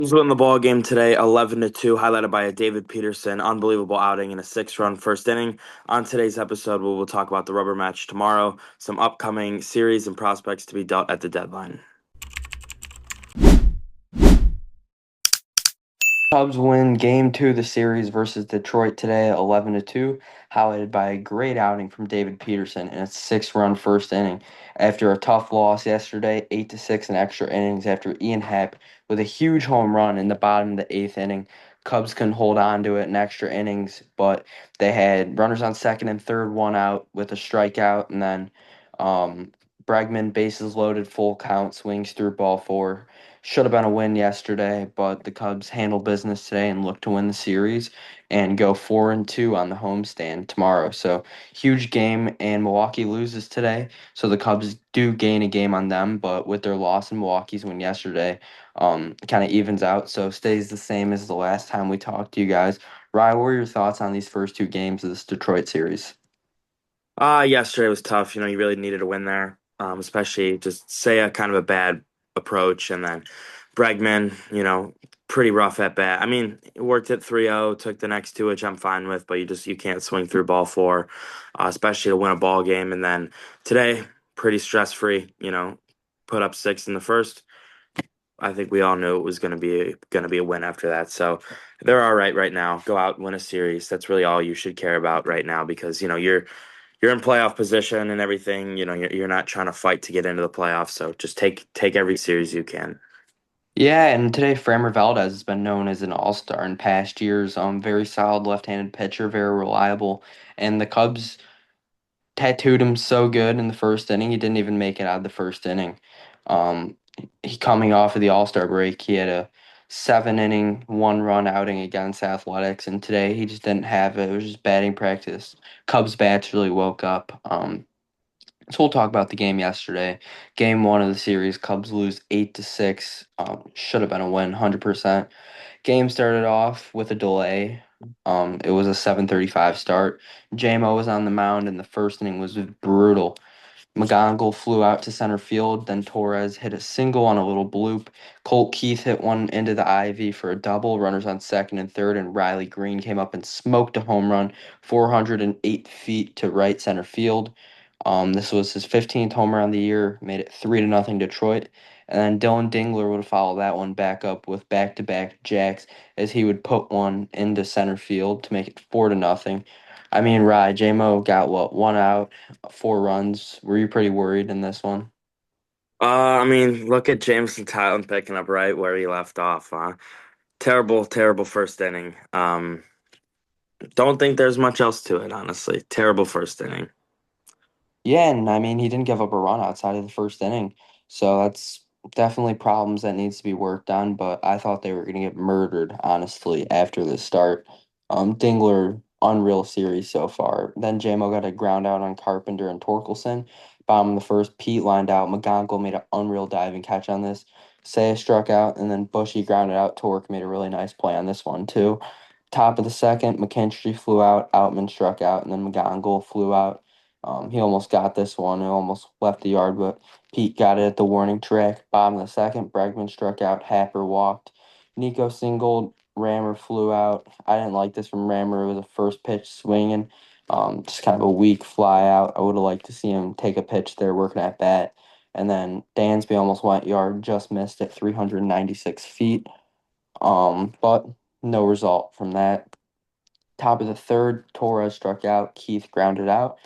Cubs win the ball game today, 11-2, highlighted by a David Peterson unbelievable outing in a six-run first inning. On today's episode, we will talk about the rubber match tomorrow, some upcoming series and prospects to be dealt at the deadline. Cubs win game two of the series versus Detroit today, 11-2, highlighted by a great outing from David Peterson in a six-run first inning. After a tough loss yesterday, 8-6 in extra innings after Ian Happ with a huge home run in the bottom of the eighth inning. Cubs couldn't hold on to it in extra innings, but they had runners on second and third, one out with a strikeout, and then um, Bregman, bases loaded, full count, swings through ball four. Should have been a win yesterday, but the Cubs handle business today and look to win the series and go 4-2 on the homestand tomorrow. So huge game, and Milwaukee loses today, so the Cubs do gain a game on them. But with their loss and Milwaukee's win yesterday, kind of evens out. So stays the same as the last time we talked to you guys. Ryan, what were your thoughts on these first two games of this Detroit series? Yesterday was tough. You really needed a win there, especially just say a kind of a bad approach, and then Bregman, pretty rough at bat. I mean, it worked at 3-0, took the next two, which I'm fine with, but you can't swing through ball four, especially to win a ball game. And then today, pretty stress free. Put up six in the first. I think we all knew it was going to be a win after that. So they're all right now. Go out, win a series. That's really all you should care about right now because you're in playoff position and everything. You're not trying to fight to get into the playoffs. So just take every series you can. Yeah, and today Framber Valdez has been known as an all-star in past years. Very solid left-handed pitcher, very reliable. And the Cubs tattooed him so good in the first inning, he didn't even make it out of the first inning. Um, he coming off of the All-Star break, he had a seven-inning, one-run outing against Athletics, and today he just didn't have it. It was just batting practice. Cubs bats really woke up. So we'll talk about the game yesterday. Game one of the series, Cubs lose 8-6. Should have been a win, 100%. Game started off with a delay. It was a 7:35 start. JMO was on the mound, and the first inning was brutal. McGonagall flew out to center field. Then Torres hit a single on a little bloop. Colt Keith hit one into the ivy for a double. Runners on second and third, and Riley Green came up and smoked a home run, 408 feet to right center field. This was his 15th home run of the year. Made it 3-0 Detroit. And then Dylan Dingler would follow that one back up with back-to-back jacks as he would put one into center field to make it 4-0. I mean, Rye, JMO got what, one out, four runs. Were you pretty worried in this one? I mean, look at Jameson Tylen picking up right where he left off. Terrible, terrible first inning. Don't think there's much else to it, honestly. Terrible first inning. Yeah, and I mean, he didn't give up a run outside of the first inning. So that's definitely problems that needs to be worked on, but I thought they were going to get murdered, honestly, after the start. Dingler, unreal series so far. Then JMO got a ground out on Carpenter and Torkelson. Bottom of the first, Pete lined out. McGonagall made an unreal diving catch on this. Saya struck out, and then Bushy grounded out. Torque made a really nice play on this one, too. Top of the second, McKinstry flew out. Outman struck out, and then McGonagall flew out. He almost got this one. He almost left the yard, but Pete got it at the warning track. Bottom of the second, Bregman struck out. Happer walked. Nico singled. Rammer flew out. I didn't like this from Rammer. It was a first pitch swinging. Just kind of a weak fly out. I would have liked to see him take a pitch there working at bat. And then Dansby almost went yard, just missed at 396 feet. But no result from that. Top of the third, Torres struck out. Keith grounded out.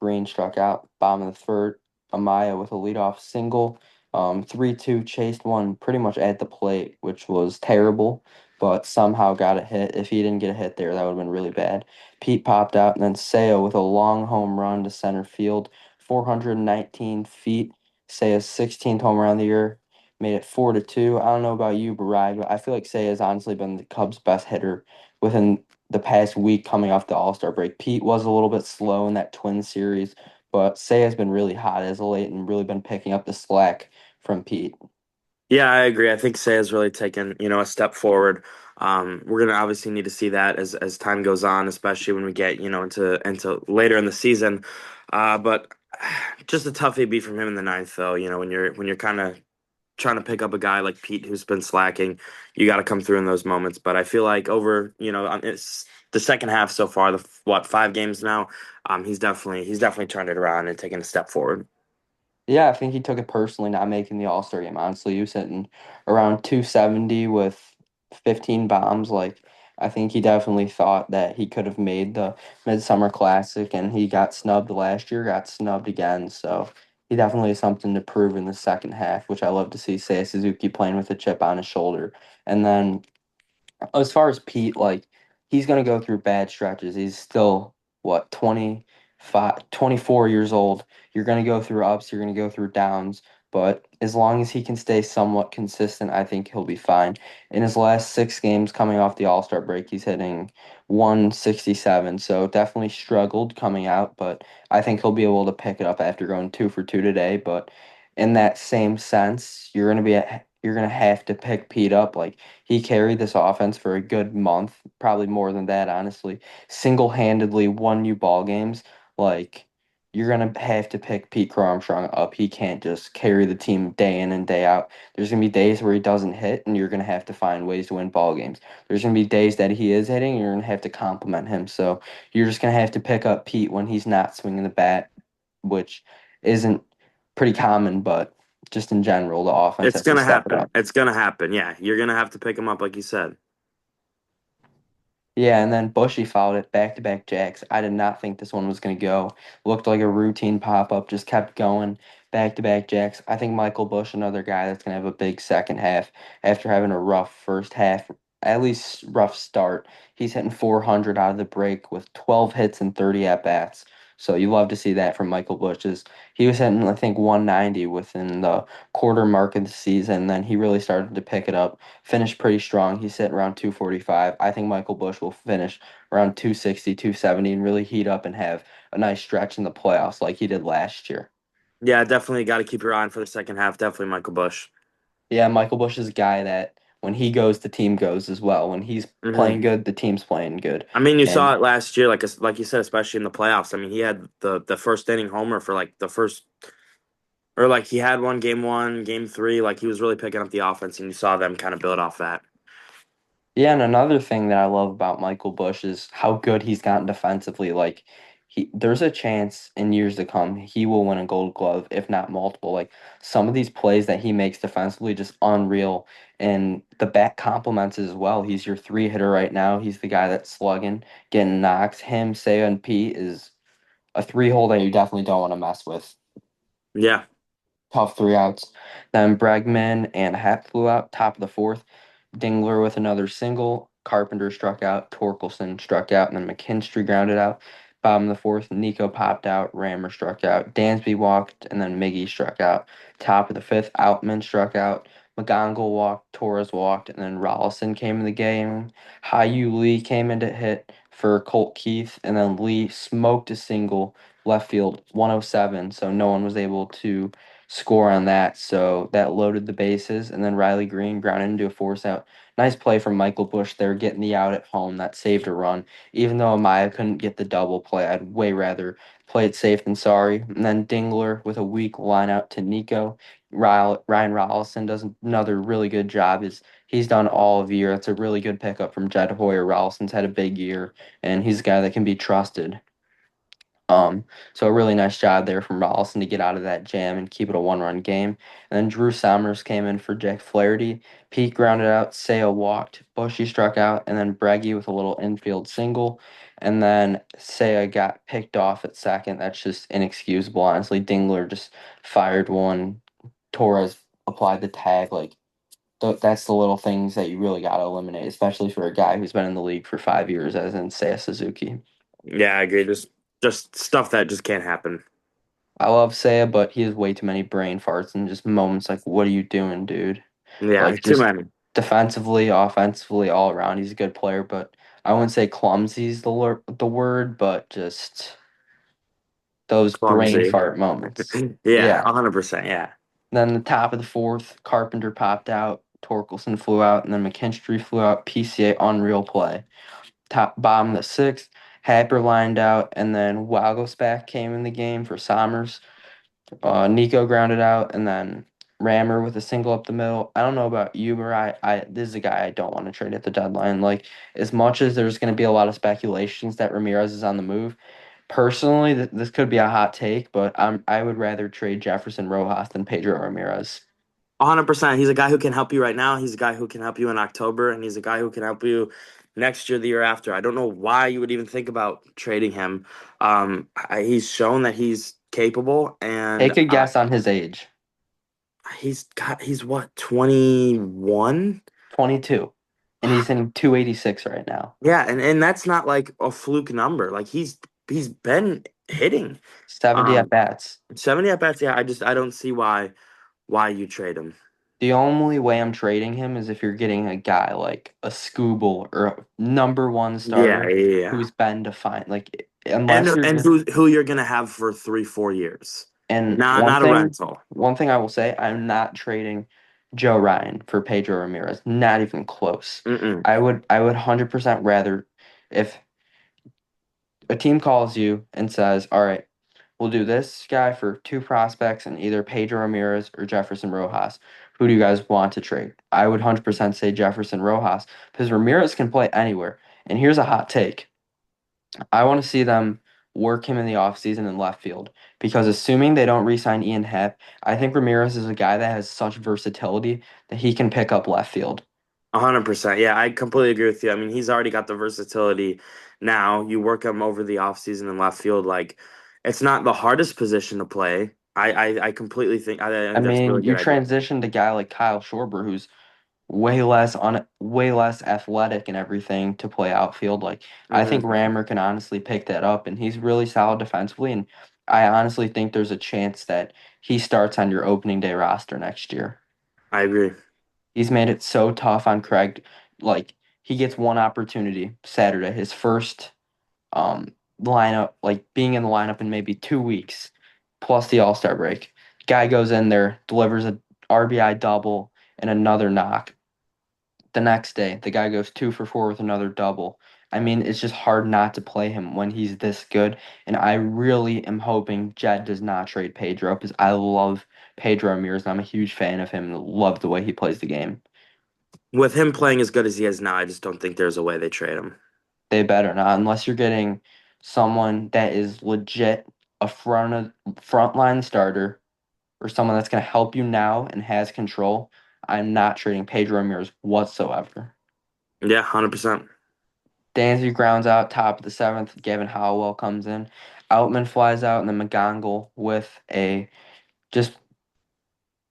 Green struck out. Bottom of the third, Amaya with a leadoff single. 3-2 chased one pretty much at the plate, which was terrible, but somehow got a hit. If he didn't get a hit there, that would have been really bad. Pete popped out, and then Seo with a long home run to center field, 419 feet. Seo's 16th home run of the year, made it 4-2. I don't know about you, Barag, but I feel like Seo has honestly been the Cubs' best hitter within the past week coming off the All-Star break. Pete was a little bit slow in that twin series, but Say has been really hot as of late and really been picking up the slack from Pete. Yeah, I agree. I think Say has really taken, a step forward. We're gonna obviously need to see that as time goes on, especially when we get, into later in the season. But just a tough AB from him in the ninth, though. When you're kind of trying to pick up a guy like Pete who's been slacking. You got to come through in those moments. But I feel like over, it's the second half so far, the what 5 games now. He's definitely turned it around and taken a step forward. Yeah, I think he took it personally not making the All-Star game. Honestly, he was hitting around 270 with 15 bombs. Like, I think he definitely thought that he could have made the Midsummer Classic, and he got snubbed last year, got snubbed again. So he definitely has something to prove in the second half, which I love to see Seiya Suzuki playing with a chip on his shoulder. And then as far as Pete, like he's gonna go through bad stretches. He's still what 25, 24 years old. You're gonna go through ups, you're gonna go through downs, but as long as he can stay somewhat consistent, I think he'll be fine. In his last 6 games coming off the All-Star break, he's hitting 167. So definitely struggled coming out, but I think he'll be able to pick it up after going 2 for 2 today. But in that same sense, you're gonna have to pick Pete up. Like he carried this offense for a good month, probably more than that, honestly. Single-handedly won you ball games. Like you're gonna have to pick Pete Armstrong up. He can't just carry the team day in and day out. There's gonna be days where he doesn't hit, and you're gonna have to find ways to win ball games. There's gonna be days that he is hitting, and you're gonna have to compliment him. So you're just gonna have to pick up Pete when he's not swinging the bat, which isn't pretty common, but just in general, the offense It's has to gonna step it happen. up. It's gonna happen. Yeah, you're gonna have to pick him up, like you said. Yeah, and then Bushy followed it back to back jacks. I did not think this one was going to go. Looked like a routine pop up, just kept going back to back jacks. I think Michael Bush, another guy that's going to have a big second half after having a rough first half, at least rough start. He's hitting 400 out of the break with 12 hits and 30 at bats. So you love to see that from Michael Bush. He was hitting, I think, 190 within the quarter mark of the season. Then he really started to pick it up, finished pretty strong. He's sitting around 245. I think Michael Bush will finish around 260, 270, and really heat up and have a nice stretch in the playoffs like he did last year. Yeah, definitely got to keep your eye on for the second half. Definitely Michael Bush. Yeah, Michael Bush is a guy that when he goes, the team goes as well. When he's Hmm playing good, the team's playing good. I mean, you And saw it last year, like you said, especially in the playoffs. I mean, he had the first inning homer for like the first, or like he had one game one, game three. Like he was really picking up the offense, and you saw them kind of build off that. yeah, and another thing that I love about Michael Bush is how good he's gotten defensively. Like there's a chance in years to come he will win a Gold Glove, if not multiple. Like some of these plays that he makes defensively just unreal, and the bat complements as well. He's your three hitter right now. He's the guy that's slugging, getting knocks. Him, Seiya, and Pete is a three hole that you definitely don't want to mess with. Yeah, Tough 3 outs. Then Bregman and Happ flew out, top of the fourth. Dingler with another single. Carpenter struck out. Torkelson struck out. And then McKinstry grounded out. Bottom of the fourth, Nico popped out. Rammer struck out. Dansby walked. And then Miggy struck out. Top of the fifth, Outman struck out. McGonagall walked. Torres walked. And then Rollison came in the game. Hyu Lee came in to hit for Colt Keith. And then Lee smoked a single left field 107. So no one was able to score on that. So that loaded the bases. And then Riley Green grounded into a force out. Nice play from Michael Bush there, getting the out at home. That saved a run. Even though Amaya couldn't get the double play, I'd way rather play it safe than sorry. And then Dingler with a weak line out to Nico. Ryan Rollison does another really good job. He's done all of year. It's a really good pickup from Jed Hoyer. Rollison's had a big year, and he's a guy that can be trusted. Um, so a really nice job there from Rollison to get out of that jam and keep it a one-run game. And then Drew Sommers came in for Jack Flaherty. Pete grounded out, Sale walked, Bushy struck out, and then Breggy with a little infield single. And then Seiya got picked off at second. That's just inexcusable, honestly. Dingler just fired one. Torres applied the tag. Like that's the little things that you really got to eliminate, especially for a guy who's been in the league for 5 years, as in Seiya Suzuki. yeah, I agree. Just stuff that just can't happen. I love Saya, but he has way too many brain farts and just moments like, what are you doing, dude? Yeah, Like, too just many. defensively, offensively, all around, he's a good player, but I wouldn't say clumsy's the word, but just those brain Clumsy. fart moments. Yeah, Yeah. 100%. Yeah. Then the top of the fourth, Carpenter popped out, Torkelson flew out, and then McKinstry flew out. PCA, unreal play. Bottom of the sixth, Happer lined out, and then Wagglesback came in the game for Sommers. Nico grounded out, and then Rammer with a single up the middle. I don't know about you, but this is a guy I don't want to trade at the deadline. Like as much as there's going to be a lot of speculations that Ramirez is on the move, personally, this could be a hot take, but I would rather trade Jefferson Rojas than Pedro Ramirez. 100%. He's a guy who can help you right now. He's a guy who can help you in October, and he's a guy who can help you next year, the year after. I don't know why you would even think about trading him. He's shown that he's capable, and Take a guess on his age. he's what, 21? 22. And he's in 286 right now. Yeah, and that's not like a fluke number. Like he's been hitting 70 at um bats. 70 at bats. Yeah, I don't see why you trade him. The only way I'm trading him is if you're getting a guy like a Scooble or a number one Yeah, starter yeah, yeah. who's been defined. Like And unless you're and just who you're gonna have for 3 4 years. and Not a rental. one thing I will say, I'm not trading Joe Ryan for Pedro Ramirez. Not even close. Mm-mm. I would 100% rather if a team calls you and says, "All right, we'll do this guy for two prospects and either Pedro Ramirez or Jefferson Rojas. Who do you guys want to trade?" I would 100% say Jefferson Rojas because Ramirez can play anywhere. And here's a hot take. I want to see them work him in the offseason in left field because assuming they don't re-sign Ian Happ, I think Ramirez is a guy that has such versatility that he can pick up left field. 100%. Yeah, I completely agree with you. I mean, he's already got the versatility now. You work him over the offseason in left field. Like, it's not the hardest position to play. I completely I I think that's a mean, really you good idea. transitioned a guy like Kyle Schwarber who's way less athletic and everything to play outfield. Like I think Hmm. Rammer can honestly pick that up, and he's really solid defensively. And I honestly think there's a chance that he starts on your opening day roster next year. I agree. He's made it so tough on Craig. Like he gets one opportunity Saturday, his first lineup, like being in the lineup in maybe 2 weeks, plus the All-Star break. Guy goes in there, delivers a RBI double and another knock. The next day, the guy goes 2 for 4 with another double. I mean, it's just hard not to play him when he's this good. And I really am hoping Jed does not trade Pedro because I love Pedro Ramirez and I'm a huge fan of him and love the way he plays the game. With him playing as good as he is now, I just don't think there's a way they trade him. They better not, unless you're getting someone that is legit a frontline starter or someone that's going to help you now and has control. I'm not trading Pedro Ramirez whatsoever. Yeah, 100%. Dansby grounds out top of the seventh. Gavin Howell comes in. Outman flies out, and then McGonagall with a just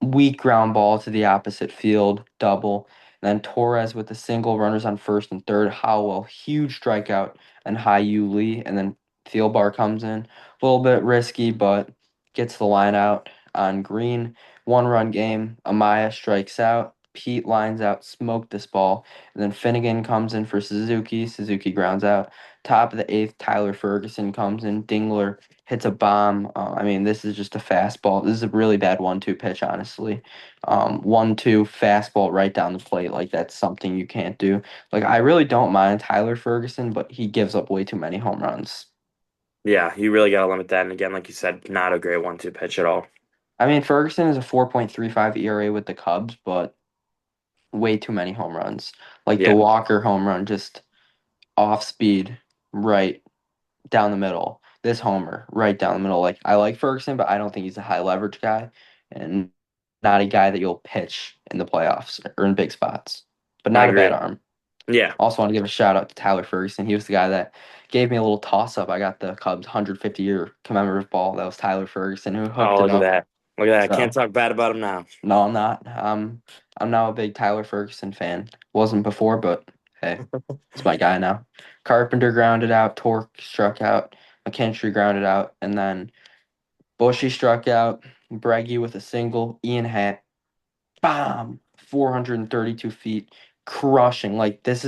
weak ground ball to the opposite field, double. And then Torres with the single, runners on first and third. Howell, huge strikeout, and Hyu Lee. And then Thielbar comes in. A little bit risky, but gets the line out on Green. 1 run game. Amaya strikes out. Pete lines out, smoked this ball. And then Finnegan comes in for Suzuki. Suzuki grounds out. Top of the eighth, Tyler Ferguson comes in. Dingler hits a bomb. I mean, this is just a fastball. This is a really bad 1-2 pitch, honestly. 1-2 fastball right down the plate. Like, that's something you can't do. Like, I really don't mind Tyler Ferguson, but he gives up way too many home runs. Yeah, you really got to limit that. And again, like you said, not a great 1-2 pitch at all. I mean, Ferguson is a 4.35 ERA with the Cubs, but way too many home runs. Like the Yeah, Walker home run, just off speed, right down the middle. This homer, right down the middle. Like I like Ferguson, but I don't think he's a high leverage guy and not a guy that you'll pitch in the playoffs or in big spots. But I not a bad agree. arm. Yeah. Also want to give a shout out to Tyler Ferguson. He was the guy that gave me a little toss up. I got the Cubs 150-year commemorative ball. That was Tyler Ferguson who hooked Oh, it look at up. that. Look at that. Can't So talk bad about him now. no, I'm not. I'm now a big Tyler Ferguson fan. Wasn't before, but hey, it's my guy now. Carpenter grounded out, Torque struck out, McKinstry grounded out, and then Bushy struck out, Breggy with a single, Ian Happ, bomb, 432 feet, crushing. Like this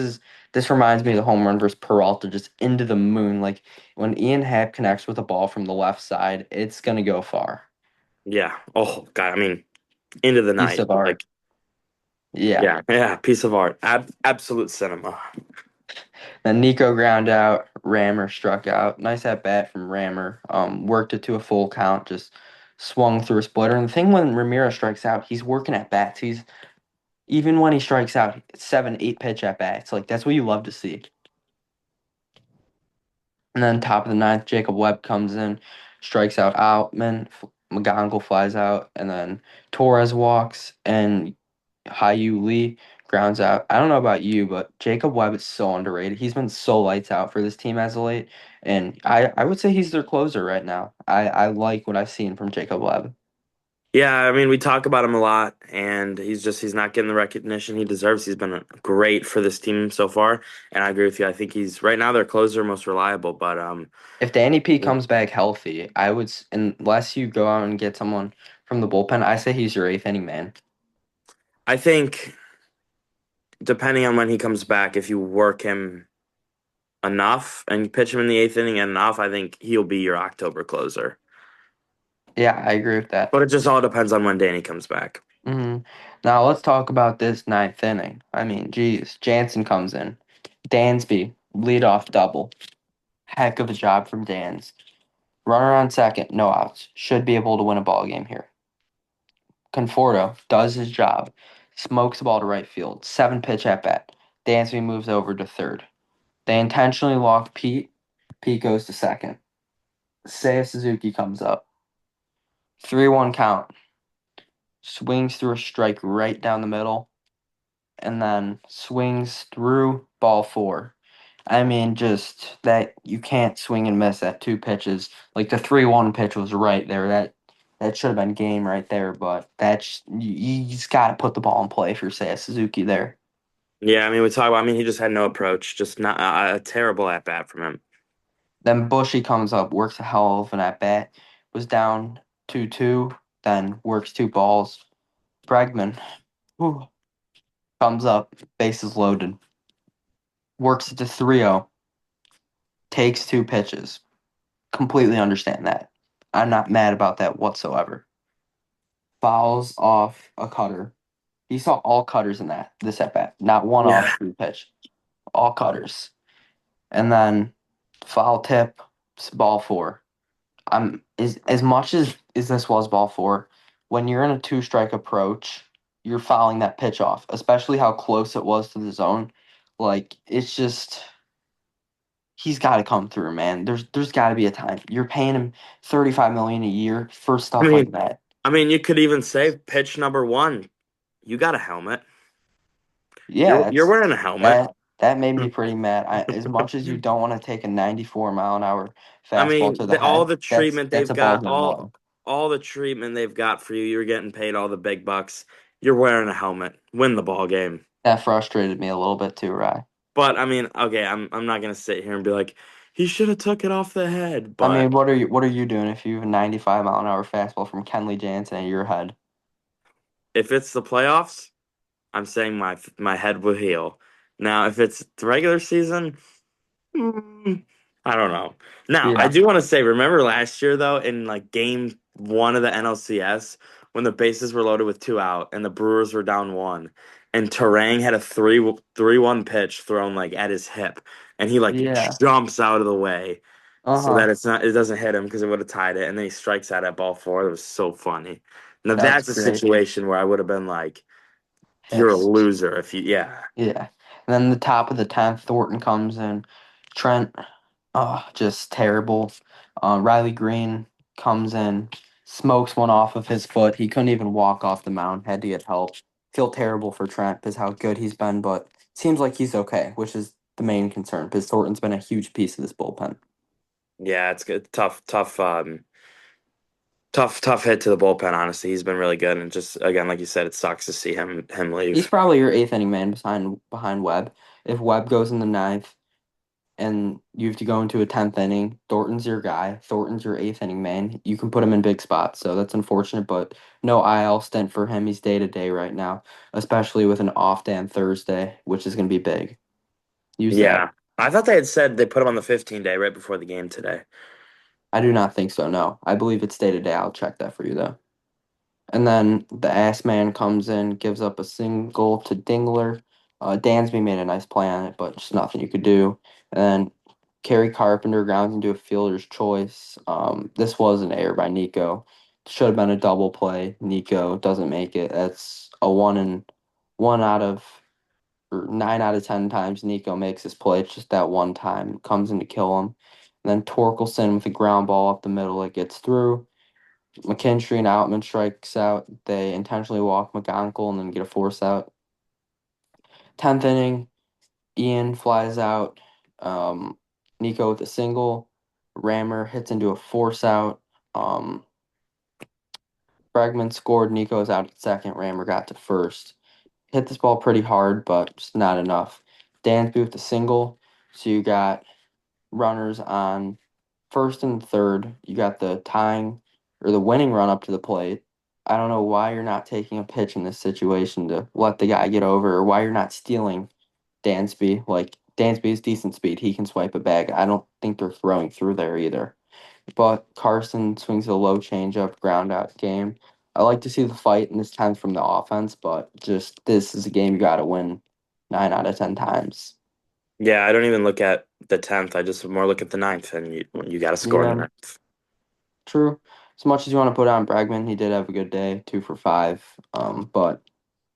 reminds me of the home run versus Peralta, just into the moon. Like when Ian Happ connects with a ball from the left side, it's gonna go far. Yeah. Oh, God. I mean, into the Piece night. of art. Like, Yeah. yeah. Yeah. Piece of art. Absolute cinema. Then Nico ground out, Rammer struck out. Nice at bat from Rammer. Worked it to a full count, just swung through a splitter. And the thing when Ramirez strikes out, he's working at bats. He's even when he strikes out, 7, 8 pitch at bats. Like that's what you love to see. And then top of the ninth, Jacob Webb comes in, strikes out Outman. McGonagall flies out, and then Torres walks, and Hyu Lee grounds out. I don't know about you, but Jacob Webb is so underrated. He's been so lights out for this team as of late, and I would say he's their closer right now. I like what I've seen from Jacob Webb. Yeah, I mean, we talk about him a lot, and he's not getting the recognition he deserves. He's been great for this team so far, and I agree with you. I think he's right now their closer, most reliable. But If Danny P comes back healthy, unless you go out and get someone from the bullpen, I say he's your eighth inning man. I think depending on when he comes back, if you work him enough and you pitch him in the eighth inning enough, I think he'll be your October closer. Yeah, I agree with that. But it just all depends on when Danny comes back. hmm Now let's talk about this ninth inning. I mean, geez, Jansen comes in. Dansby, leadoff double. Heck of a job from Dans. Runner on second, no outs. Should be able to win a ball game here. Conforto does his job. Smokes the ball to right field. 7 pitch at bat. Dansby moves over to third. They intentionally walk Pete. Pete goes to second. Seiya Suzuki comes up. 3-1 count. Swings through a strike right down the middle. And then swings through ball four. I mean, just that you can't swing and miss at 2 pitches. Like the 3-1 pitch was right there. That should have been game right there, but you just got to put the ball in play for say a Suzuki there. Yeah, I mean, we talk about. I mean, he just had no approach, just not a terrible at bat from him. Then Bushy comes up, works a hell of an at bat, was down 2-2, then works 2 balls. Bregman whew, comes up, bases loaded, works it to 3-0, takes 2 pitches. Completely understand that. I'm not mad about that whatsoever. Fouls off a cutter. He saw all cutters in this at bat, not one off Yeah. free pitch, all cutters. And then foul tip, ball four. As much as this was ball four, when you're in a 2 strike approach, you're fouling that pitch off, especially how close it was to the zone. Like it's just he's got to come through, man. There's got to be a time. You're paying him 35 million a year for I stuff like mean, that. you could even say pitch number one. You got a helmet. Yeah, You're it's wearing a helmet. that made me pretty mad. As much as you don't want to take a 94-mile-an-hour I fastball mean, to the all head, the that's treatment that's they've a ball got, game low. all the treatment they've got for you. You're getting paid all the big bucks. You're wearing a helmet. Win the ball game. That frustrated me a little bit too, Rye. But I mean, okay, I'm not gonna sit here and be like, he should have took it off the head. I But mean, what are you doing if you have a 95-mile-an-hour fastball from Kenley Jansen at your head? if it's the playoffs, I'm saying my head will heal. Now, if it's the regular season, mm, I don't know. Now, I Yeah, do want to say, remember last year though, in like game one of the NLCS, when the bases were loaded with 2 out and the Brewers were down one, and Terang had a 3-1 pitch thrown like at his hip, and he like yeah, jumps out of the way so uh-huh. that it doesn't hit him because it would have tied it, and then he strikes out at ball four. It was so funny. Now That's that's a great. situation where I would have been like, "You're a Pissed. loser if you." Yeah, Yeah. And then the top of the 10th, Thornton comes in. Trent, just terrible. Riley Green comes in, smokes one off of his foot. He couldn't even walk off the mound, had to get help. Feel terrible for Trent because how good he's been, but seems like he's okay, which is the main concern because Thornton's been a huge piece of this bullpen. yeah, it's good. Tough hit to the bullpen. Honestly, he's been really good, and just again, like you said, it sucks to see him He's leave. probably your eighth inning man behind Webb. If Webb goes in the ninth, and you have to go into a 10th inning. Thornton's your guy. Thornton's your eighth inning man. You can put him in big spots, so that's unfortunate, but no IL stint for him. He's day to day right now, especially with an off day on Thursday, which is going to be big. Use that. Yeah, I thought they had said they put him on the 15-day right before the game today. I do not think so, no. I believe it's day to day. I'll check that for you, though. And then the ass man comes in, gives up a single to Dingler. Dansby made a nice play on it, but just nothing you could do. And then Kerry Carpenter grounds into a fielder's choice. This was an error by Nico. should have been a double play. Nico doesn't make it. That's a one out of or 9 out of 10 times Nico makes this play. It's just that one time comes in to kill him. And then Torkelson with a ground ball up the middle, it gets through. McKinstry and Outman strikes out. They intentionally walk McGonagall and then get a force out. 10th inning, Ian flies out. Um, Nico with a single. Rammer hits into a force out. Um, Bregman scored. Nico's out at second. Rammer got to first. Hit this ball pretty hard, but just not enough. Dansby with the single. So you got runners on first and third. You got the tying or the winning run up to the plate. I don't know why you're not taking a pitch in this situation to let the guy get over, or why you're not stealing Dansby. Like Dansby has decent speed. He can swipe a bag. I don't think they're throwing through there either. But Carson swings a low changeup, ground out game. I like to see the fight, and this time from the offense, but just this is a game you got to win 9 out of 10 times. Yeah, I don't even look at the 10th. I just more look at the ninth, and you got to score in the Yeah, ninth. true. As much as you want to put on Bregman, he did have a good day, 2 for 5. But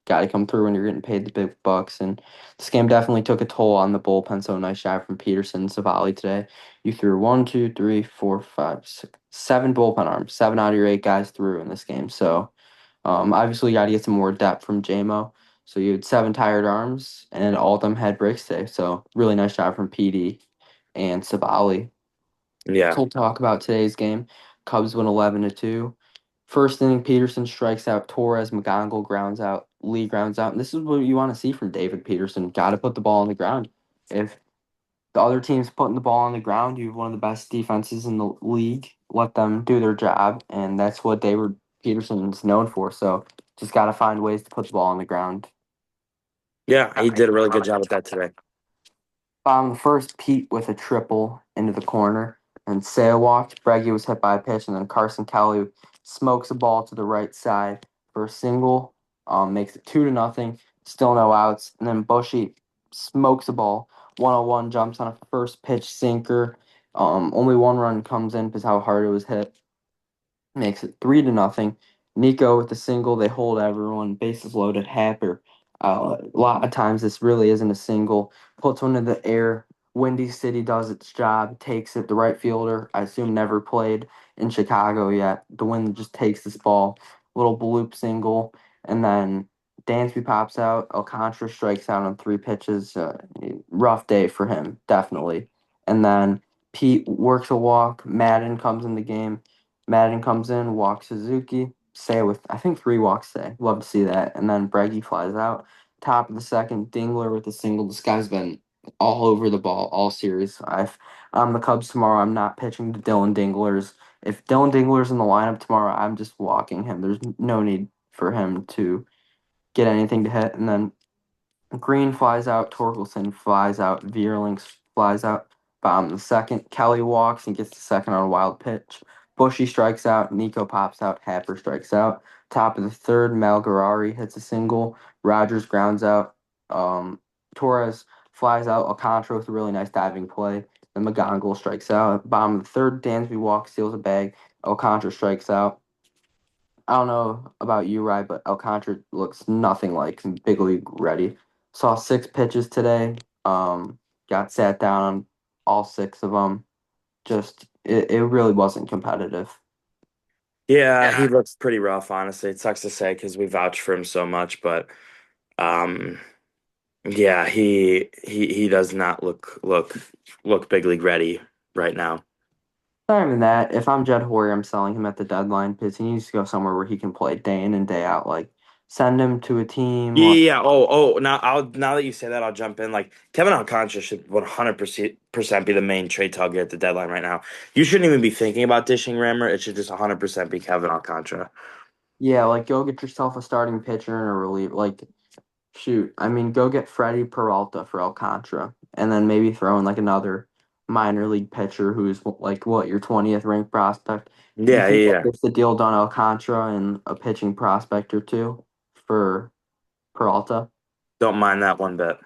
got to come through when you're getting paid the big bucks. And this game definitely took a toll on the bullpen. So nice job from Peterson and Savali today. You threw one, two, three, four, five, six, 7 bullpen arms. 7 out of your 8 guys threw in this game. So obviously you got to get some more depth from JMO. So you had 7 tired arms, and all of them had breaks today. So really nice job from PD and Savali. Yeah. So we'll talk about today's game. Cubs win 11-2. First inning, Peterson strikes out Torres. McGonagall grounds out. Lee grounds out. And this is what you want to see from David Peterson. Got to put the ball on the ground. If the other team's putting the ball on the ground, you have one of the best defenses in the league. Let them do their job, and that's what David Peterson's known for. So just got to find ways to put the ball on the ground. Yeah, he did a really good job with that today. The first, Pete with a triple into the corner, and Sale walked. Breggy was hit by a pitch, and then Carson Kelly smokes a ball to the right side for a single. Makes it 2-0. Still no outs, and then Bushy smokes a ball. 101 jumps on a first pitch sinker. Only one run comes in because how hard it was hit. Makes it 3-0. Nico with the single. They hold everyone. Bases loaded. Happer. A lot of times this really isn't a single. Puts one in the air. Windy City does its job. Takes it. The right fielder, I assume, never played in Chicago yet. The wind just takes this ball. Little bloop single. And then Dansby pops out. Alcantara strikes out on 3 pitches. Rough day for him, definitely. And then Pete works a walk. Madden comes in the game. Madden comes in, walks Suzuki. Say with I think 3 walks today. Love to see that. And then Breggy flies out. Top of the second, Dingler with a single. This guy's been all over the ball all series. I'm the Cubs tomorrow. I'm not pitching to Dylan Dinglers. If Dylan Dingler's in the lineup tomorrow, I'm just walking him. There's no need for him to get anything to hit. And then Green flies out, Torkelson flies out, Vierling flies out. Bottom of the second, Kelly walks and gets the second on a wild pitch. Bushy strikes out, Nico pops out, Happer strikes out. Top of the third, Malgarari hits a single. Rogers grounds out. Torres flies out. Alcantara with a really nice diving play. Then McGonagall strikes out. Bottom of the third, Dansby walks, steals a bag. Alcantara strikes out. I don't know about you, Rye, but Alcantara looks nothing like big league ready. Saw 6 pitches today. Got sat down on all 6 of them. Just it really wasn't competitive. Yeah, he looks pretty rough, honestly. It sucks to say because we vouch for him so much, but um, yeah, he does not look big league ready right now. Not even that. If I'm Jed Hoyer, I'm selling him at the deadline because he needs to go somewhere where he can play day in and day out. Like send him to a team. Yeah, Like, yeah. Oh. Now that you say that, I'll jump in. Like Kevin Alcantara should 100% be the main trade target at the deadline right now. You shouldn't even be thinking about dishing Rammer. It should just 100% be Kevin Alcantara. yeah, like go get yourself a starting pitcher and a reliever. Like shoot, I mean, go get Freddie Peralta for Alcantara, and then maybe throw in like another minor league pitcher who's like what your 20th ranked prospect. You Yeah, think yeah, that yeah. gets the deal done, Alcantara and a pitching prospect or two for Peralta? Don't mind that one bit.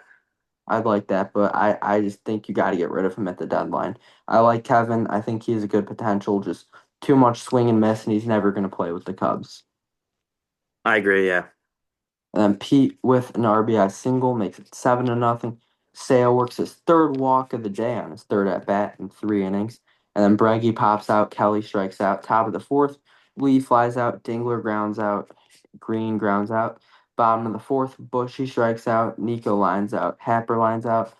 I'd like that, but I just think you got to get rid of him at the deadline. I like Kevin. I think he has a good potential. Just too much swing and miss, and he's never going to play with the Cubs. I agree. Yeah. And then Pete with an RBI single makes it 7-0. Sale works his third walk of the day on his third at bat in 3 innings. And then Breggy pops out, Kelly strikes out. Top of the fourth, Lee flies out, Dingler grounds out, Green grounds out. Bottom of the fourth, Bushy strikes out, Nico lines out, Happer lines out.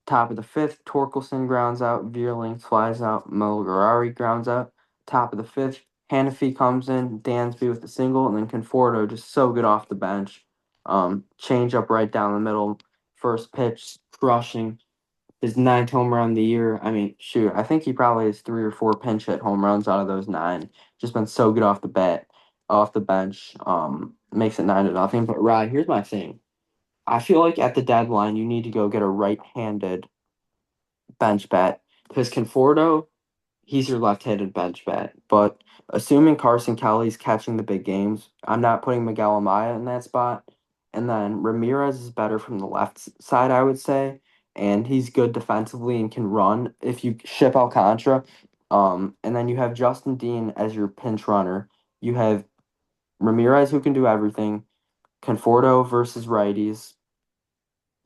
Top of the fifth, Torkelson grounds out, Vierling flies out, Mulgarari grounds out. Top of the fifth, Hannafy comes in, Dansby with a single, and then Conforto just so good off the bench. Change up right down the middle. First pitch, crushing his ninth home run of the year. I mean, shoot, I think he probably has 3 or 4 pinch hit home runs out of those 9. Just been so good off the bat, off the bench. Makes it 9-0. But Rod, here's my thing. I feel like at the deadline you need to go get a right-handed bench bat because Conforto he's your left-handed bench bat. But assuming Carson Kelly's catching the big games, I'm not putting Miguel Amaya in that spot. And then Ramirez is better from the left side, I would say. And he's good defensively and can run if you ship Alcantara. And then you have Justin Dean as your pinch runner. You have Ramirez who can do everything. Conforto versus righties.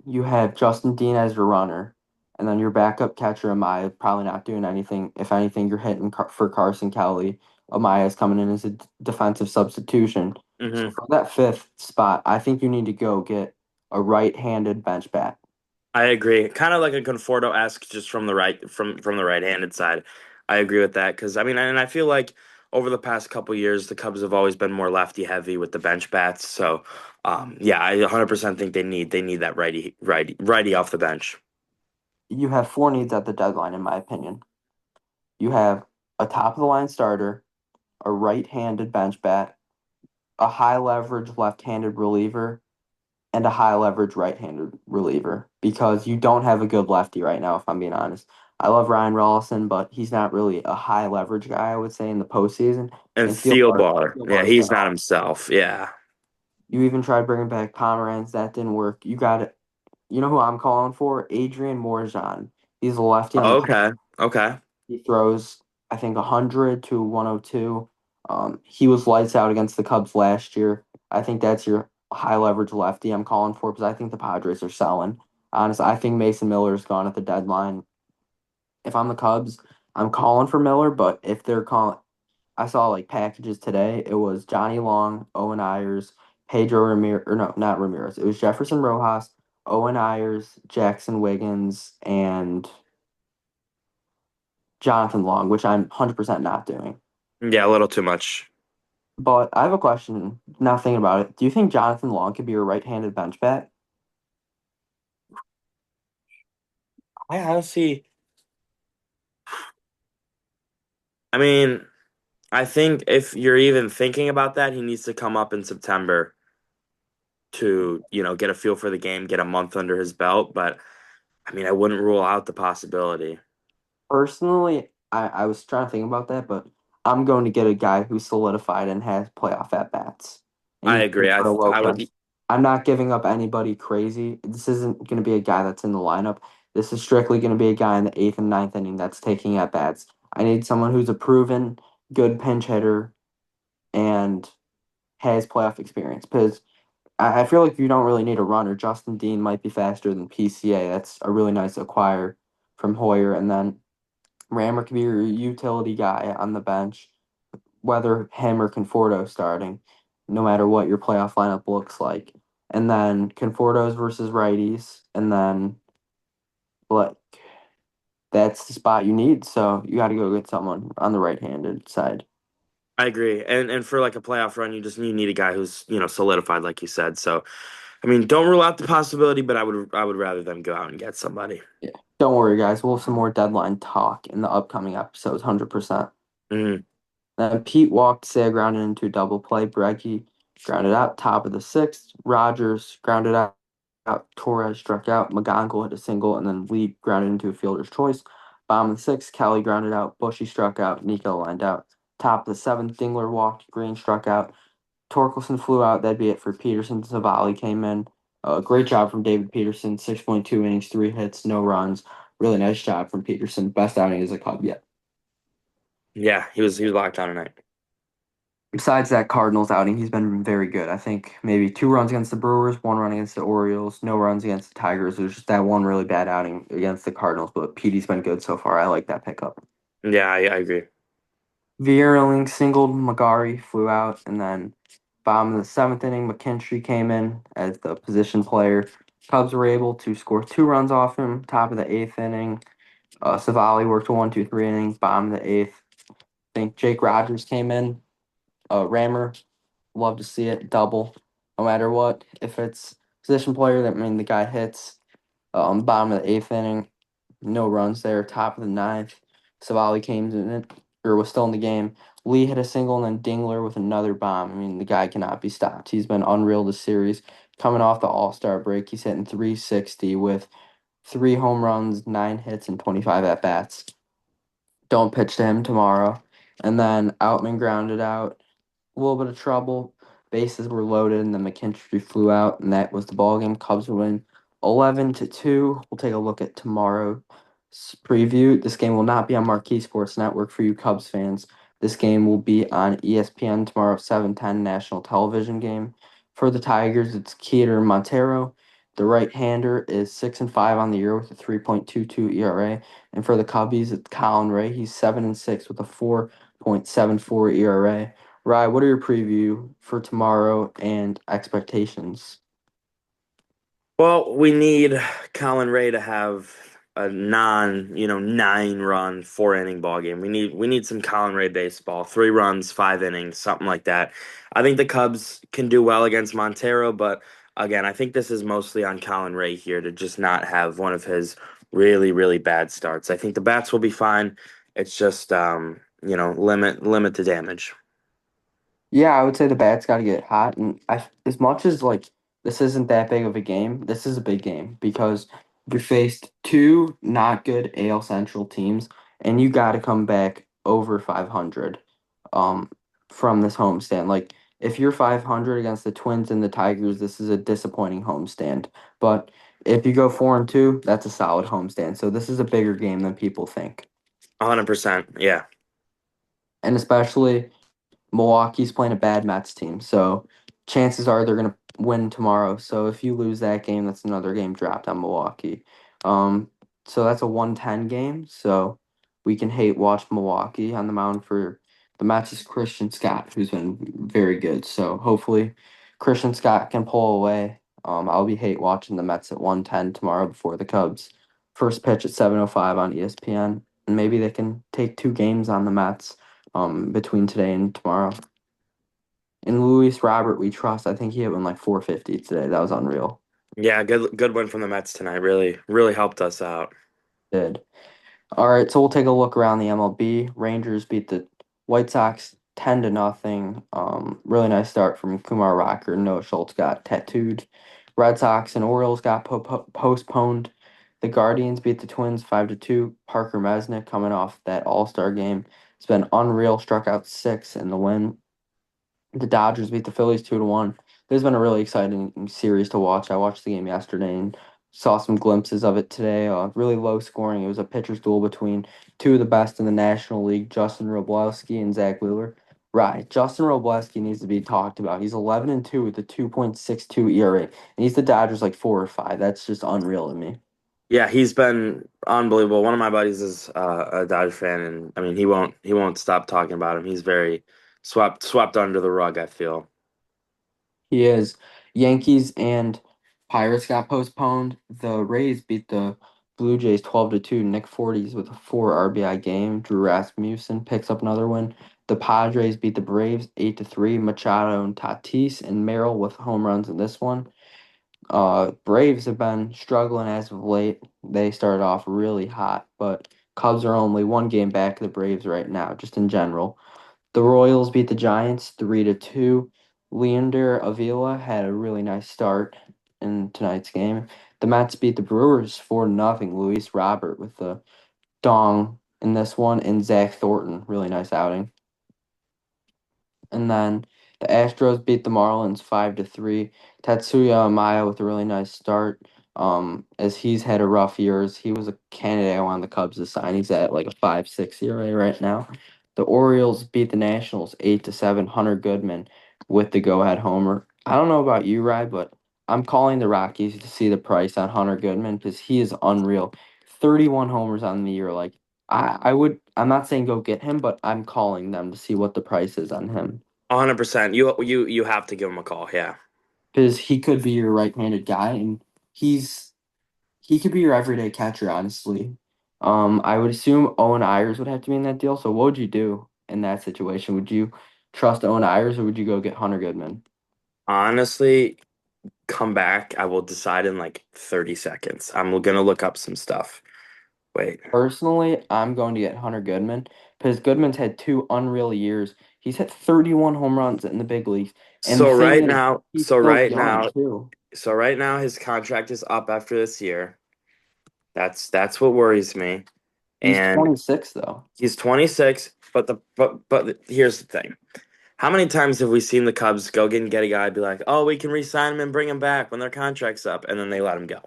You have Justin Dean as your runner, and then your backup catcher Amaya probably not doing anything. If anything, you're hitting for Carson Kelly. Amaya is coming in as a defensive substitution. So Hmm. for that fifth spot, I think you need to go get a right-handed bench bat. I agree. Kind of like a Conforto-esque, just from the from the right-handed side. I agree with that because I mean, and I feel like over the past couple years, the Cubs have always been more lefty heavy with the bench bats. So, yeah, I 100% think they need that righty off the bench. You have 4 needs at the deadline, in my opinion. You have a top-of-the-line starter, a right-handed bench bat, a high-leverage left-handed reliever, and a high leverage right-handed reliever because you don't have a good lefty right now, if I'm being honest. I love Ryan Rollison, but he's not really a high leverage guy, I would say, in the postseason. And And Thielbar, yeah, Thielbar's been he's not off. himself. Yeah. You even tried bringing back Pomeranz, that didn't work. You got it. You know who I'm calling for? Adrian Morjan. He's a lefty on the pitch. Okay. Okay. He throws, I think, 100 to 102. He was lights out against the Cubs last year. I think that's your high leverage lefty I'm calling for because I think the Padres are selling. Honestly, I think Mason Miller is gone at the deadline. If I'm the Cubs, I'm calling for Miller, but if they're calling, I saw like packages today. It was Johnny Long, Owen Ayers, Pedro Ramirez, or no, not Ramirez. It was Jefferson Rojas, Owen Ayers, Jackson Wiggins, and Jonathan Long, which I'm 100% not doing. Yeah, a little too much. But I have a question. Now thinking about it, do you think Jonathan Long could be a right-handed bench bat? I honestly, I mean, I think if you're even thinking about that, he needs to come up in September to, get a feel for the game, get a month under his belt. But I mean, I wouldn't rule out the possibility. Personally, I was trying to think about that, but I'm going to get a guy who's solidified and has playoff at bats. And I you can agree. put a low I pressure. would. I'm not giving up anybody crazy. This isn't going to be a guy that's in the lineup. This is strictly going to be a guy in the eighth and ninth inning that's taking at bats. I need someone who's a proven good pinch hitter and has playoff experience because I feel like you don't really need a runner. Justin Dean might be faster than PCA. That's a really nice acquire from Hoyer. And then Rammer could be your utility guy on the bench, whether him or Conforto starting, no matter what your playoff lineup looks like. And then Conforto's versus righties. And then, like, that's the spot you need. So you got to go get someone on the right handed side. I agree. And for like a playoff run, you need a guy who's solidified, like you said. So I mean, don't rule out the possibility, but I would rather them go out and get somebody. Yeah. Don't worry, guys. We'll have some more deadline talk in the upcoming episodes, 100%. Hmm. Then Pete walked, Say grounded into a double play. Breggy grounded out, top of the sixth. Rogers grounded out. Torres struck out. McGonagall hit a single, and then Lee grounded into a fielder's choice. Bottom of the sixth, Kelly grounded out. Bushy struck out. Nico lined out. Top of the seventh, Dingler walked. Green struck out. Torkelson flew out. That'd be it for Peterson. Savali came in. Great job from David Peterson. 6.2 innings, 3 hits, no runs. Really nice job from Peterson. Best outing as a Cub yet. Yeah, he was locked on tonight. Besides that Cardinals outing, he's been very good. I think maybe 2 runs against the Brewers, 1 run against the Orioles, no runs against the Tigers. There's just that one really bad outing against the Cardinals, but Petey's been good so far. I like that pickup. Yeah, I agree. Vierling singled, Magari flew out, and then bottom of the seventh inning, McKinstry came in as the position player. Cubs were able to score 2 runs off him. Top of the eighth inning, Savali worked a 1-2-3 inning. Bottom of the eighth, I think Jake Rogers came in. Rammer, love to see it double, no matter what. If it's position player, that mean the guy hits. Bottom of the eighth inning, no runs there. Top of the ninth, Savali came in it, or was still in the game. Lee hit a single and then Dingler with another bomb. I mean, the guy cannot be stopped. He's been unreal this series. Coming off the All Star break, he's hitting 360 with 3 home runs, 9 hits, and 25 at bats. Don't pitch to him tomorrow. And then Outman grounded out, a little bit of trouble. Bases were loaded, and then McKinstry flew out, and that was the ball game. Cubs win 11-2. We'll take a look at tomorrow's preview. This game will not be on Marquee Sports Network for you Cubs fans. This game will be on ESPN tomorrow, 7:10 national television game. For the Tigers, it's Keiter Montero. The right-hander is 6-5 on the year with a 3.22 ERA, and for the Cubbies, it's Colin Ray. He's 7-6 with a 4.74 ERA. Rye, what are your preview for tomorrow and expectations? Well, we need Colin Ray to have a nine run, 4 inning ball game. We need some Colin Ray baseball, 3 runs, 5 innings, something like that. I think the Cubs can do well against Montero, but again, I think this is mostly on Colin Ray here to just not have one of his really, really bad starts. I think the bats will be fine. It's just limit the damage. Yeah, I would say the bats got to get hot, and as much as like this isn't that big of a game, this is a big game because you faced two not good AL Central teams, and you got to come back over 500, um, from this homestand. Like if you're 500 against the Twins and the Tigers, this is a disappointing homestand. But if you go 4-2, that's a solid homestand. So this is a bigger game than people think, 100%. Yeah. and especially Milwaukee's playing a bad Mets team, so chances are they're gonna win tomorrow. So if you lose that game, that's another game dropped on Milwaukee. Um, so that's a 110 game. So we can hate watch Milwaukee on the mound for the Mets is Christian Scott, who's been very good. So hopefully Christian Scott can pull away. I'll be hate watching the Mets at 110 tomorrow before the Cubs. First pitch at 7:05 on ESPN, and maybe they can take 2 games on the Mets between today and tomorrow. And Luis Robert, we trust. I think he hit one like 450 today. That was unreal. Yeah, good win from the Mets tonight. Really, really helped us out. Did. All right, so we'll take a look around the MLB. Rangers beat the White Sox 10-0. Really nice start from Kumar Rocker. Noah Schultz got tattooed. Red Sox and Orioles got postponed. The Guardians beat the Twins 5-2. Parker Mesnick coming off that All-Star game. It's been unreal. Struck out 6 in the win. The Dodgers beat the Phillies 2-1. This has been a really exciting series to watch. I watched the game yesterday and saw some glimpses of it today. Really low scoring. It was a pitcher's duel between two of the best in the National League, Justin Roblewski and Zach Wheeler. Right, Justin Roblewski needs to be talked about. He's 11-2 with a 2.62 ERA, and he's the Dodgers like 4 or 5. That's just unreal to me. Yeah, he's been unbelievable. One of my buddies is a Dodger fan, and I mean he won't stop talking about him. He's very swept under the rug, I feel. He is. Yankees and Pirates got postponed. The Rays beat the Blue Jays 12-2. Nick Fortes with a 4 RBI game. Drew Rasmussen picks up another win. The Padres beat the Braves 8-3. Machado and Tatis and Merrill with home runs in this one. Braves have been struggling as of late. They started off really hot, but Cubs are only 1 game back of the Braves right now, just in general. The Royals beat the Giants 3-2. Leander Avila had a really nice start in tonight's game. The Mets beat the Brewers 4-0. Luis Robert with the dong in this one, and Zach Thornton, really nice outing. And then the Astros beat the Marlins 5-3. Tatsuya Amaya with a really nice start. As he's had a rough years. He was a candidate I wanted the Cubs to sign. He's at like a 5.6 ERA right now. The Orioles beat the Nationals 8-7. Hunter Goodman with the go-ahead homer. I don't know about you, Rye, but I'm calling the Rockies to see the price on Hunter Goodman because he is unreal. 31 homers on the year. Like I'm not saying go get him, but I'm calling them to see what the price is on him. 100%. You have to give him a call. Yeah. Because he could be your right-handed guy, and he's he could be your everyday catcher, honestly. I would assume Owen Ayers would have to be in that deal. So what would you do in that situation? Would you trust Owen Ayers or would you go get Hunter Goodman? Honestly, come back. I will decide in like 30 seconds. I'm gonna look up some stuff. Wait. Personally, I'm going to get Hunter Goodman because Goodman's had two unreal years. He's hit 31 home runs in the big leagues. And the So thing right is, now, he's so still right young now, too. so right now his contract is up after this year. That's what worries me. He's And 26 though. he's 26, but here's the thing. How many times have we seen the Cubs go get a guy, be like, "Oh, we can re-sign him and bring him back when their contract's up," and then they let him go.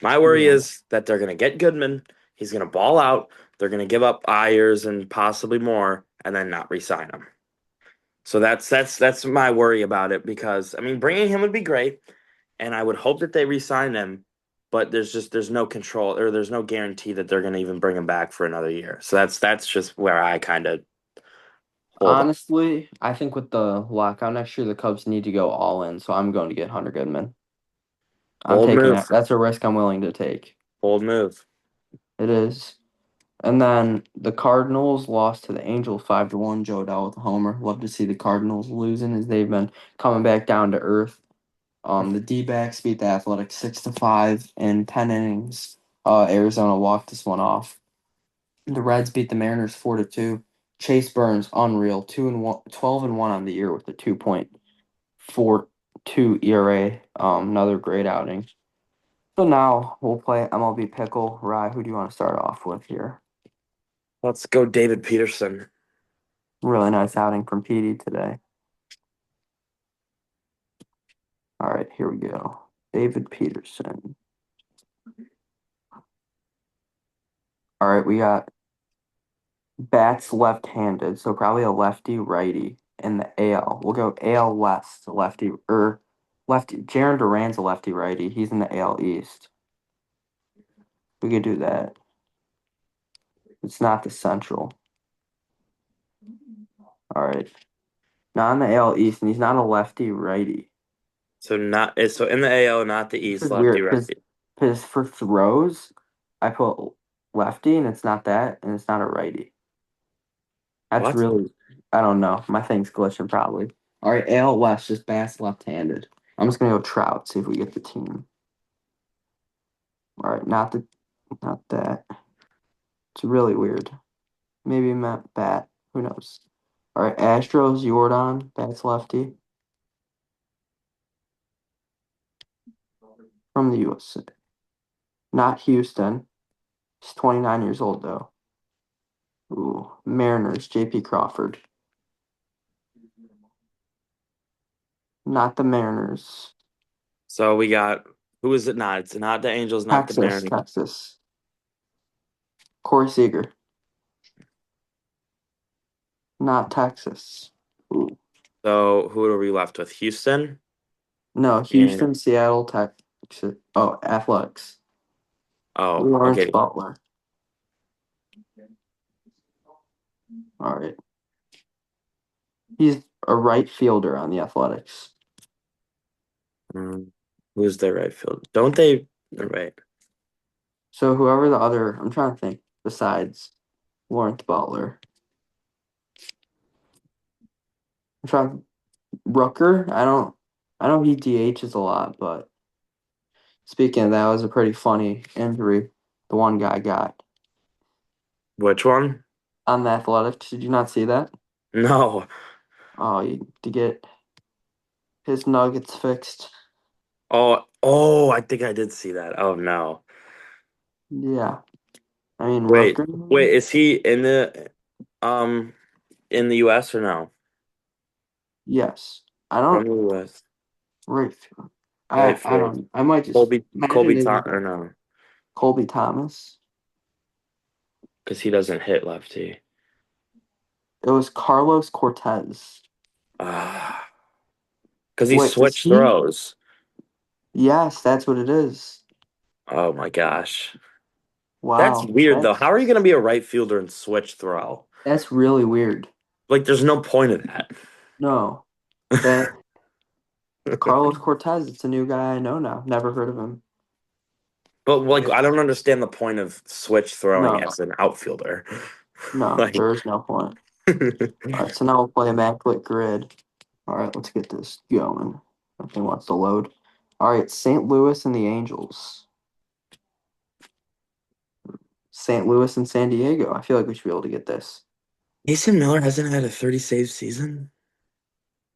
My worry Yeah. is that they're gonna get Goodman, he's gonna ball out, they're gonna give up Ayers and possibly more, and then not re-sign him. So that's my worry about it because I mean, bringing him would be great, and I would hope that they re-sign him, but there's no control or there's no guarantee that they're gonna even bring him back for another year. So that's just where I kind of hold up. Honestly, I think with the lockout next year, the Cubs need to go all in. So I'm going to get Hunter Goodman. I'm Bold taking it. move, That's a risk I'm willing to take. bold move. It is. And then the Cardinals lost to the Angels 5-1. Joe Dell with a homer. Love to see the Cardinals losing as they've been coming back down to earth. The D-backs beat the Athletics 6-5 in 10 innings. Arizona walked this one off. The Reds beat the Mariners 4-2. Chase Burns, unreal, 2-1, 12-1 on the year with a 2.42 ERA. Another great outing. So now we'll play MLB Pickle. Rye, who do you want to start off with here? Let's go, David Peterson. Really nice outing from Petey today. All right, here we go. David Peterson. All right, we got bats left-handed, so probably a lefty righty in the AL. We'll go AL West, lefty or lefty. Jaron Duran's a lefty righty. He's in the AL East. We could do that. It's not the Central. All right, not in the AL East, and he's not a lefty righty. So in the AL, not the This East, is lefty weird righty. because for throws, I put lefty, and it's not that, and it's not a righty. That's What? really, I don't know. My thing's glitching probably. All right, AL West, just bats left-handed. I'm just gonna go Trout, see if we get the team. All right, not that. It's really weird. Maybe Matt Bat. Who knows? All right, Astros, Jordan, bats lefty from the USA. Not Houston. He's 29 years old though. Ooh, Mariners, JP Crawford. Not the Mariners. So we got who is it not? It's not the Angels, not the Texas, Mariners. Texas. Corey Seager. Not Texas. Ooh. So who are we left with? Houston No, and Houston, Seattle, Texas. Oh, Athletics. oh, Lawrence okay. Butler. All right. He's a right fielder on the Athletics. Who's their right field? Don't they? Right. So whoever the other, I'm trying to think, besides Lawrence Butler. I'm trying Rooker. I know he DHs a lot, but speaking of that, it was a pretty funny injury the one guy got Which one? on the Athletics. Did you not see that? No. Oh, to get his nuggets fixed. Oh, I think I did see that. Oh no. Yeah. I mean, Wait, Rooker. wait, is he um in the US or no? Yes. I From don't the US. right. Right I field. don't. I might just Colby imagine it Tom is or no, Colby Thomas. because he doesn't hit lefty. It was Carlos Cortez. Ah, because he Wait, is switched he? throws. Yes, that's what it is. Oh my gosh. That's Wow, weird though. How are you going to be a right fielder and switch throw? that's really weird. Like, there's no point of that. No, that Carlos Cortez, it's a new guy I know now. Never heard of him. But like, I don't understand the point of switch throwing No, as an outfielder. no, Like, there is no point. All right, so now we'll play Immaculate Grid. All right, let's get this going. Nothing wants to load. All right, St. Louis and the Angels. St. Louis and San Diego. I feel like we should be able to get this. Mason Miller hasn't had a 30 save season.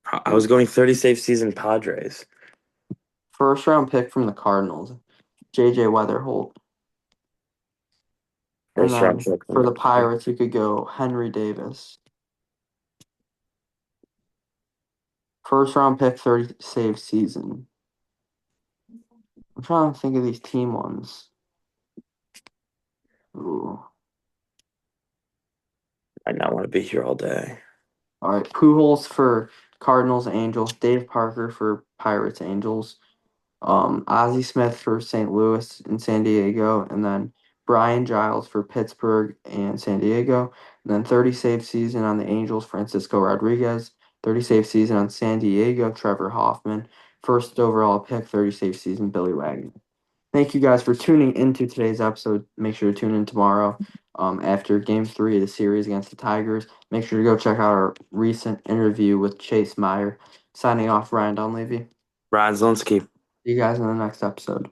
I was Ooh. going 30 save season Padres. First round pick from the Cardinals, JJ Weatherholt. And First round then pick from for the the Padres. Pirates, you could go Henry Davis. First round pick, 30 save season. I'm trying to think of these team ones. Ooh. I not want to be here all day. All right, Pujols for Cardinals, Angels. Dave Parker for Pirates, Angels. Ozzie Smith for St. Louis and San Diego, and then Brian Giles for Pittsburgh and San Diego, and then 30 save season on the Angels, Francisco Rodriguez, 30 save season on San Diego, Trevor Hoffman, first overall pick, 30 save season, Billy Wagner. Thank you guys for tuning into today's episode. Make sure to tune in tomorrow after game 3 of the series against the Tigers. Make sure to go check out our recent interview with Chase Meyer. Signing off, Ryan Dunleavy. Ryan Zelinsky. See you guys in the next episode.